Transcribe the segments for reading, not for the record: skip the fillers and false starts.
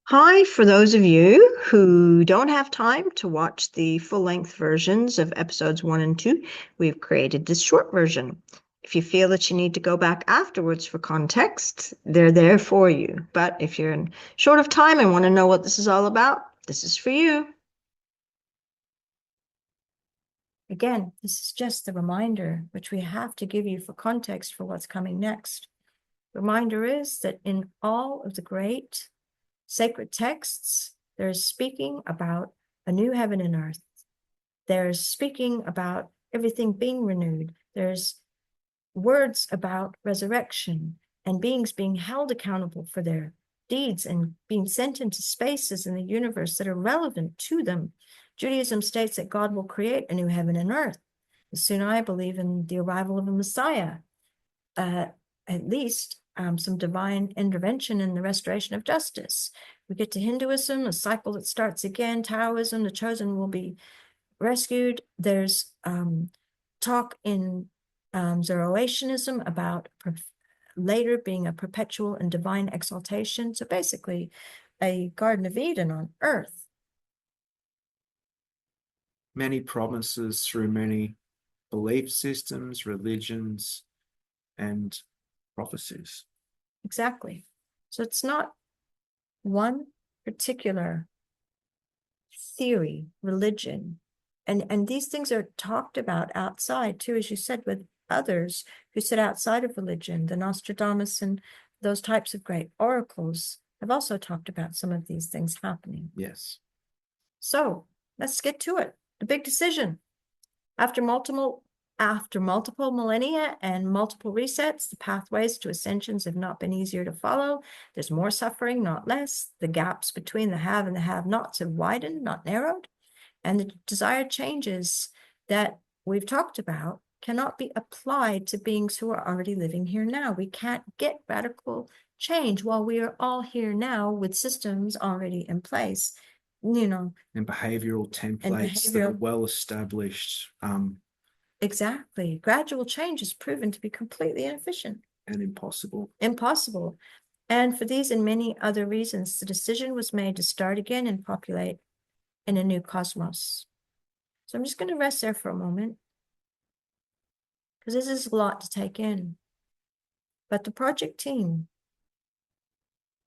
Hi, for those of you who don't have time to watch the full-length versions of episodes 1 and 2, we've created this short version. If you feel that you need to go back afterwards for context, they're there for you. But if you're in short of time and want to know what this is all about, this is for you. Again, this is just the reminder which we have to give you for context for what's coming next. Reminder is that in all of the great sacred texts, there's speaking about a new heaven and earth. There's speaking about everything being renewed. There's words about resurrection and beings being held accountable for their deeds and being sent into spaces in the universe that are relevant to them. Judaism states that God will create a new heaven and earth. The Sunni believe in the arrival of a Messiah, at least some divine intervention in the restoration of justice. We get to Hinduism, a cycle that starts again. Taoism, the chosen will be rescued. There's talk in Zoroastrianism about later being a perpetual and divine exaltation. So basically, a Garden of Eden on earth. Many promises through many belief systems, religions, and prophecies. Exactly. So it's not one particular theory, religion. And these things are talked about outside too, as you said, with others who sit outside of religion. The Nostradamus and those types of great oracles have also talked about some of these things happening. Yes. So let's get to it. The big decision. After multiple millennia and multiple resets, the pathways to ascensions have not been easier to follow. There's more suffering, not less. The gaps between the have and the have-nots have widened, not narrowed. And the desired changes that we've talked about cannot be applied to beings who are already living here now. We can't get radical change while we are all here now with systems already in place, and behavioral templates that are well established. Exactly. Gradual change is proven to be completely inefficient and impossible. And for these and many other reasons, the decision was made to start again and populate in a new cosmos. So I'm just going to rest there for a moment, because this is a lot to take in. But the project team,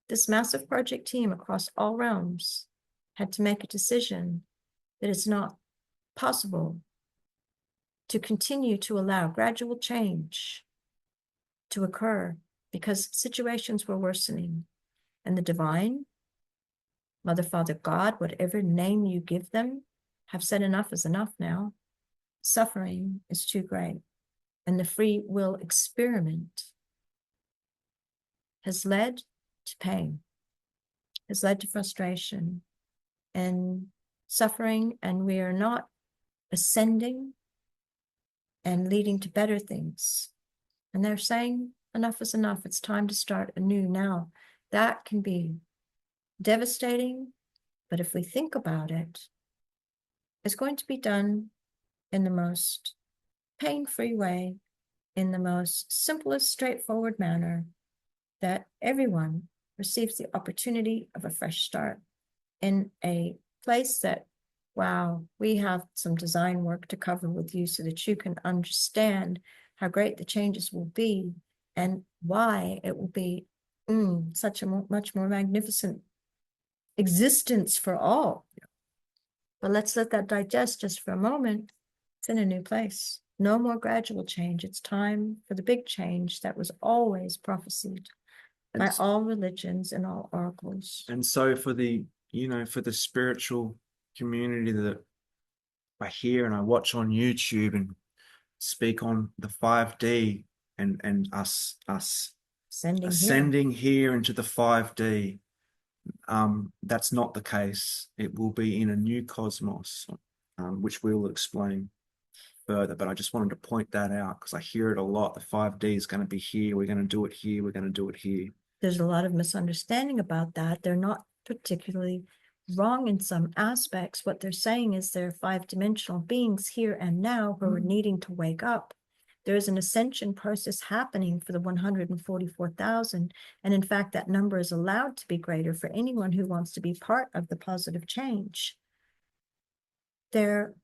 this massive project team across all realms, had to make a decision that it's not possible to continue to allow gradual change to occur because situations were worsening. And the divine, Mother, Father, God, whatever name you give them, have said enough is enough now. Suffering is too great. And the free will experiment has led to pain, has led to frustration and suffering, and we are not ascending and leading to better things. And they're saying enough is enough. It's time to start anew now. That can be devastating, but if we think about it, it's going to be done in the most pain-free way, in the most simplest, straightforward manner, that everyone receives the opportunity of a fresh start in a place that, wow, we have some design work to cover with you so that you can understand how great the changes will be and why it will be such a much more magnificent existence for all. But let's let that digest just for a moment. It's in a new place. No more gradual change. It's time for the big change that was always prophesied by all religions and all oracles. And so for the, for the spiritual community that I hear and I watch on YouTube and speak on the 5D and us ascending here into the 5D, that's not the case. It will be in a new cosmos, which we'll explain further. But I just wanted to point that out because I hear it a lot. The 5D is going to be here. We're going to do it here. We're going to do it here. There's a lot of misunderstanding about that. They're not particularly wrong in some aspects. What they're saying is they're 5-dimensional beings here and now who are needing to wake up. There is an ascension process happening for the 144,000. And in fact, that number is allowed to be greater for anyone who wants to be part of the positive change. There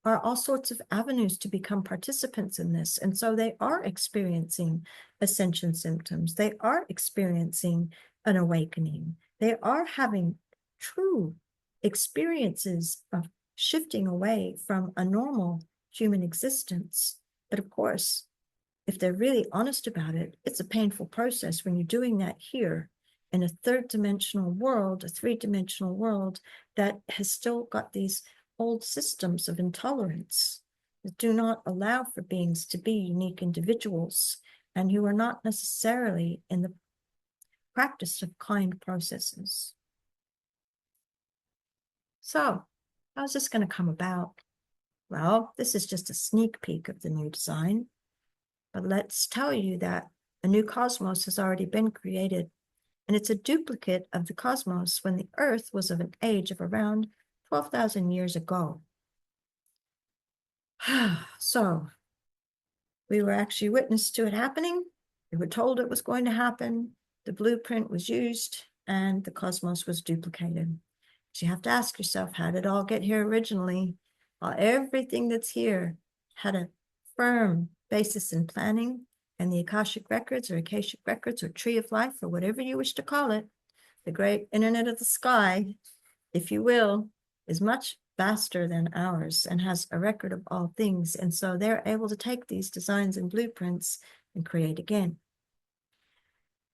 are all sorts of avenues to become participants in this. And so they are experiencing ascension symptoms. They are experiencing an awakening. They are having true experiences of shifting away from a normal human existence. But of course, if they're really honest about it, it's a painful process when you're doing that here in a third-dimensional world, a three-dimensional world that has still got these old systems of intolerance that do not allow for beings to be unique individuals and who are not necessarily in the practice of kind processes. So, how's this going to come about? Well, this is just a sneak peek of the new design, but let's tell you that a new cosmos has already been created, and it's a duplicate of the cosmos when the Earth was of an age of around 12,000 years ago. So, we were actually witness to it happening. We were told it was going to happen. The blueprint was used, and the cosmos was duplicated. So you have to ask yourself, how did it all get here originally? Well, everything that's here had a firm basis in planning, and the Akashic records or Akashic records or Tree of Life or whatever you wish to call it, the great internet of the sky, if you will, is much vaster than ours and has a record of all things. And so they're able to take these designs and blueprints and create again.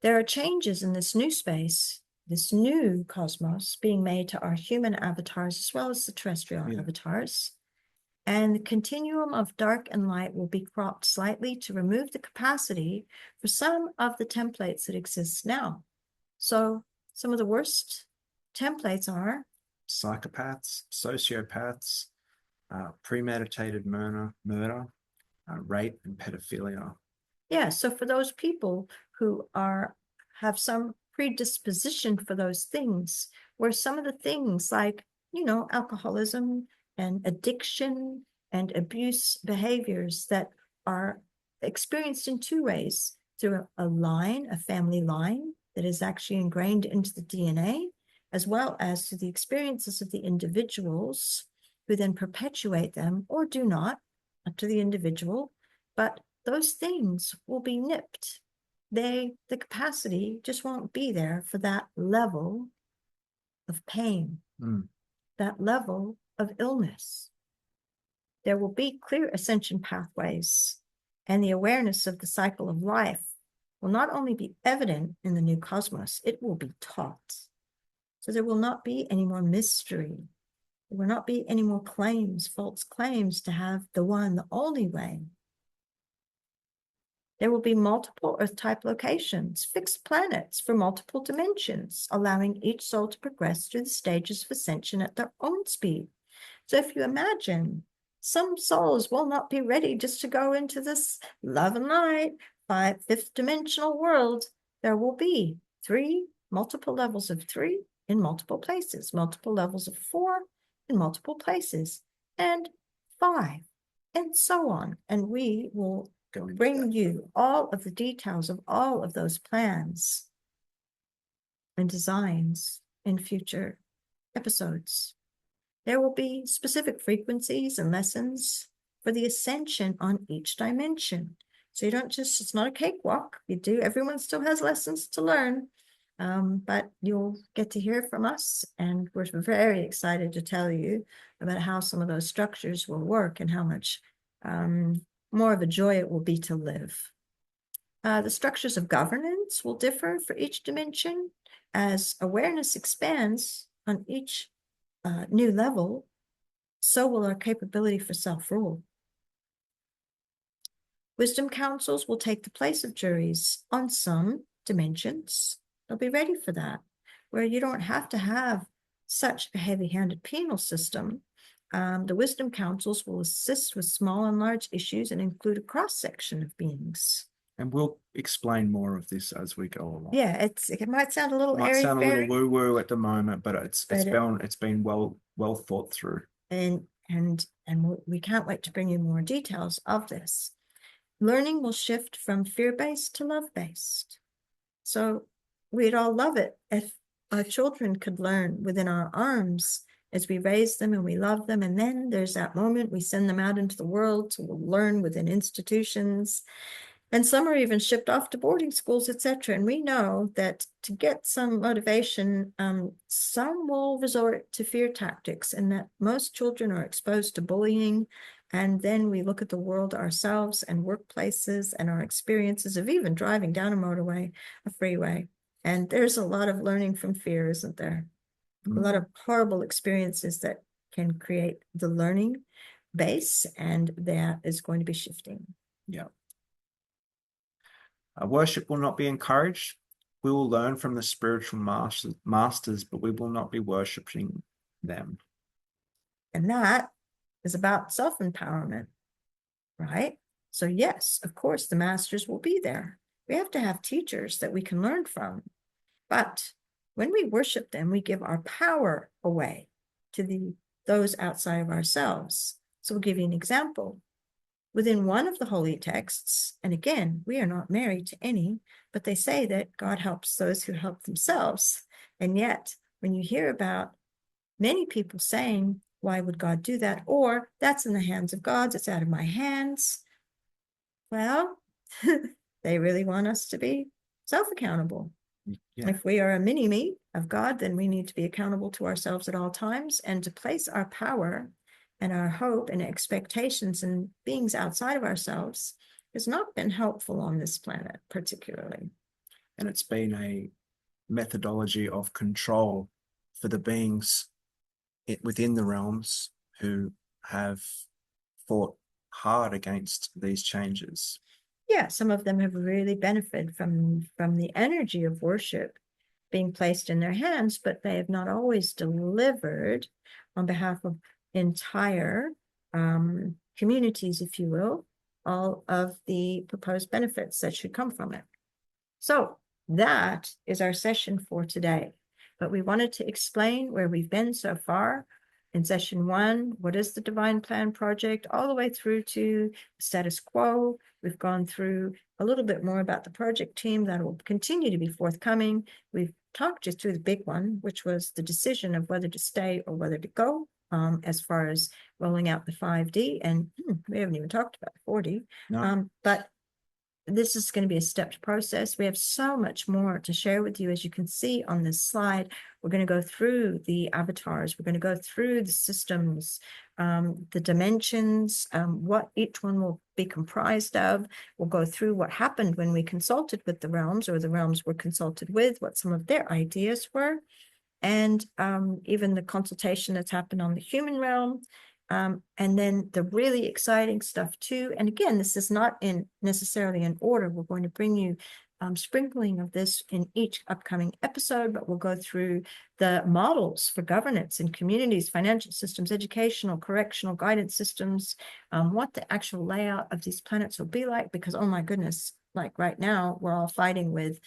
There are changes in this new space, this new cosmos being made to our human avatars as well as the terrestrial avatars. And the continuum of dark and light will be cropped slightly to remove the capacity for some of the templates that exist now. So some of the worst templates are psychopaths, sociopaths, premeditated murder, rape, and pedophilia. Yeah, so for those people who have some predisposition for those things, where some of the things like, alcoholism and addiction and abuse behaviors that are experienced in two ways, through a family line that is actually ingrained into the DNA, as well as through the experiences of the individuals who then perpetuate them or do not, up to the individual, but those things will be nipped. The capacity just won't be there for that level of pain, that level of illness. There will be clear ascension pathways, and the awareness of the cycle of life will not only be evident in the new cosmos, it will be taught. So there will not be any more mystery. There will not be any more false claims to have the one, the only way. There will be multiple Earth-type locations, fixed planets for multiple dimensions, allowing each soul to progress through the stages of ascension at their own speed. So if you imagine, some souls will not be ready just to go into this love and light, fifth dimensional world. There will be multiple levels of 3 in multiple places, multiple levels of 4 in multiple places, and 5, and so on. And we will bring you all of the details of all of those plans and designs in future episodes. There will be specific frequencies and lessons for the ascension on each dimension. So you don't just, it's not a cakewalk. Everyone still has lessons to learn, but you'll get to hear from us. And we're very excited to tell you about how some of those structures will work and how much more of a joy it will be to live. The structures of governance will differ for each dimension. As awareness expands on each new level, so will our capability for self-rule. Wisdom councils will take the place of juries on some dimensions. They'll be ready for that, where you don't have to have such a heavy-handed penal system. The wisdom councils will assist with small and large issues and include a cross-section of beings. And we'll explain more of this as we go along. Yeah, it might sound a little Might sound a little woo-woo at the moment, but it's been well thought through. And and we can't wait to bring you more details of this. Learning will shift from fear-based to love-based. So we'd all love it if our children could learn within our arms as we raise them and we love them. And then there's that moment we send them out into the world to learn within institutions. And some are even shipped off to boarding schools, etc. And we know that to get some motivation, some will resort to fear tactics, and that most children are exposed to bullying. And then we look at the world ourselves and workplaces and our experiences of even driving down a motorway, a freeway. And there's a lot of learning from fear, isn't there? A lot of horrible experiences that can create the learning base, and that is going to be shifting. Yeah. Worship will not be encouraged. We will learn from the spiritual masters, but we will not be worshipping them. And that is about self-empowerment, right? So yes, of course, the masters will be there. We have to have teachers that we can learn from. But when we worship them, we give our power away to those outside of ourselves. So we'll give you an example. Within one of the holy texts, and again, we are not married to any, but they say that God helps those who help themselves. And yet, when you hear about many people saying, why would God do that? Or that's in the hands of God, it's out of my hands. Well, they really want us to be self-accountable. Yeah. If we are a mini-me of God, then we need to be accountable to ourselves at all times, and to place our power and our hope and expectations in beings outside of ourselves has not been helpful on this planet, particularly. And it's been a methodology of control for the beings within the realms who have fought hard against these changes. Yeah, some of them have really benefited from the energy of worship being placed in their hands, but they have not always delivered on behalf of entire communities, if you will, all of the proposed benefits that should come from it. So that is our session for today. But we wanted to explain where we've been so far. In session 1, what is the Divine Plan Project, all the way through to status quo. We've gone through a little bit more about the project team that will continue to be forthcoming. We've talked just through the big one, which was the decision of whether to stay or whether to go, as far as rolling out the 5D. And we haven't even talked about 4D. No. But this is going to be a stepped process. We have so much more to share with you. As you can see on this slide, we're going to go through the avatars. We're going to go through the systems, the dimensions, what each one will be comprised of. We'll go through what happened when we consulted with the realms, or the realms were consulted with, what some of their ideas were, and even the consultation that's happened on the human realm. And then the really exciting stuff too. And again, this is not necessarily in order. We're going to bring you sprinkling of this in each upcoming episode, but we'll go through the models for governance in communities, financial systems, educational, correctional, guidance systems, what the actual layout of these planets will be like, because, oh my goodness, like right now, we're all fighting with,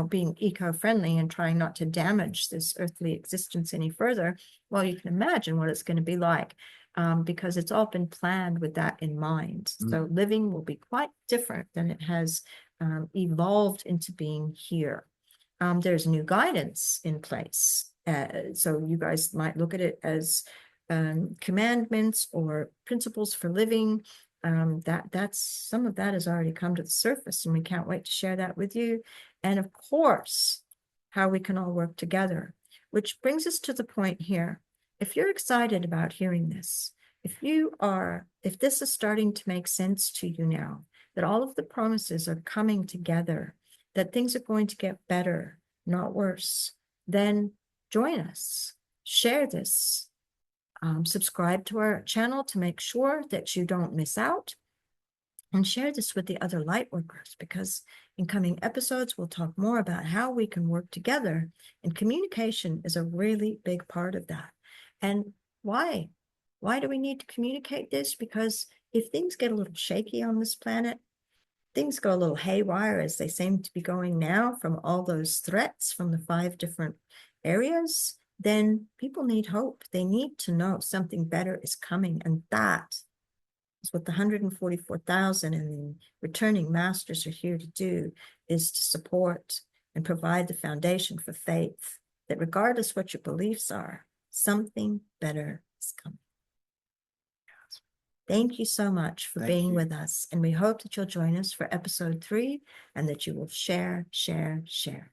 being eco-friendly and trying not to damage this earthly existence any further. Well, you can imagine what it's going to be like. Because it's all been planned with that in mind. So living will be quite different than it has evolved into being here. There's new guidance in place. So you guys might look at it as commandments or principles for living. That's some of that has already come to the surface, and we can't wait to share that with you. And of course, how we can all work together, which brings us to the point here. If you're excited about hearing this, if this is starting to make sense to you now, that all of the promises are coming together, that things are going to get better, not worse, then join us, share this, subscribe to our channel to make sure that you don't miss out, and share this with the other light workers, because in coming episodes, we'll talk more about how we can work together, and communication is a really big part of that. And why? Why do we need to communicate this? Because if things get a little shaky on this planet, things go a little haywire, as they seem to be going now from all those threats from the 5 different areas, then people need hope. They need to know something better is coming. And that is what the 144,000 and the returning masters are here to do, is to support and provide the foundation for faith that regardless what your beliefs are, something better is coming. Thank you so much for Thank being you. with us. And we hope that you'll join us for episode 3 and that you will share, share, share.